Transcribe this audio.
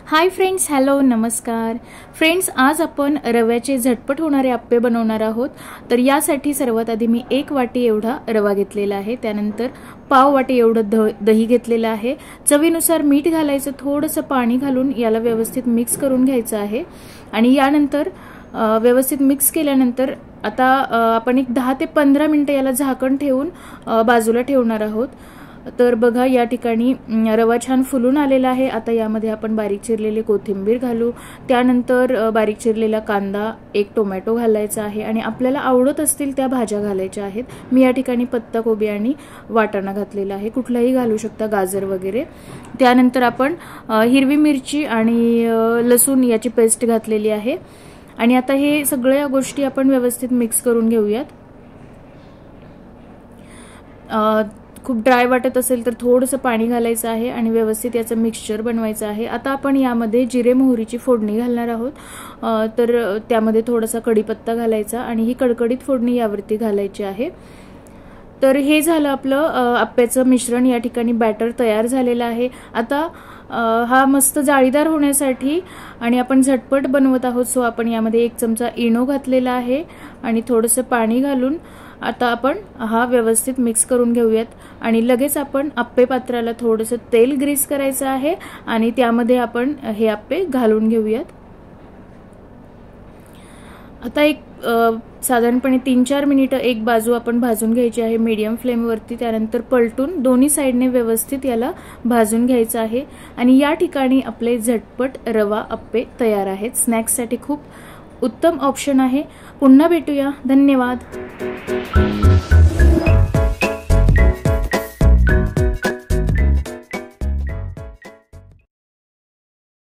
Hi friends, hello, नमस्कार friends. आज आपण रव्याचे झटपट होणारे अप्पे बनवणार आहोत. तर यासाठी सर्वात आधी मी 1 वाटी एवढा रवा घेतलेला आहे. त्यानंतर पाव वाटी एवढं दही घेतलेलं आहे. चवीनुसार मीठ घालायचं, थोडंसं पाणी घालून याला व्यवस्थित मिक्स करून घ्यायचं आहे. आणि यानंतर व्यवस्थित मिक्स केल्यानंतर आता आपण एक 10 ते 15 मिनिटं याला झाकण ठेवून बाजूला ठेवणार आहोत. तर बघा, या ठिकाणी रवा छान फुलून आलेला आहे. आता यामध्ये आपण बारीक चिरलेले कोथिंबीर घालू. त्यानंतर बारीक चिरलेला कांदा, 1 टोमॅटो घालायचा आहे आणि आपल्याला आवडत असतील त्या भाज्या घालायच्या आहेत. मी या ठिकाणी पत्ताकोबी आणि वाटाणा घातलेला आहे, कुठलाही घालू शकता, गाजर वगैरे. त्यानंतर आपण हिरवी मिरची आणि लसूण याची पेस्ट घातलेली आहे. आणि आता हे सगळ्या गोष्टी आपण व्यवस्थित मिक्स करून घेऊयात. खूप ड्राय वाटत असेल तर थोडंसं पाणी घालायचं आहे आणि व्यवस्थित याचं मिक्सचर बनवायचं आहे. आता आपण यामध्ये जिरे मोहरीची फोडणी घालणार आहोत. तर त्यामध्ये थोडासा कढीपत्ता घालायचा आणि ही कडकडीत फोडणी यावरती घालायची आहे. तर हे झालं आपलं अप्प्याचं मिश्रण. या ठिकाणी बॅटर तयार झालेलं आहे. आता हा मस्त जाळीदार होण्यासाठी आणि आपण झटपट बनवत आहोत, सो आपण यामध्ये 1 चमचा इनो घातलेला आहे आणि थोडंसं पाणी घालून आता आपण हा व्यवस्थित मिक्स करून घेऊयात. आणि लगेच आपण अप्पे पात्राला थोडंसं तेल ग्रीस करायचं आहे आणि त्यामध्ये आपण हे अप्पे घालून घेऊयात. आता एक साधारणपणे 3-4 मिनिटं एक बाजू आपण भाजून घ्यायची आहे मीडियम फ्लेमवरती. त्यानंतर पलटून दोन्ही साईडने व्यवस्थित याला भाजून घ्यायचं आहे. आणि या ठिकाणी आपले झटपट रवा अप्पे तयार आहेत. स्नॅक्ससाठी खूप उत्तम ऑप्शन आहे. पुन्हा भेटूया. धन्यवाद.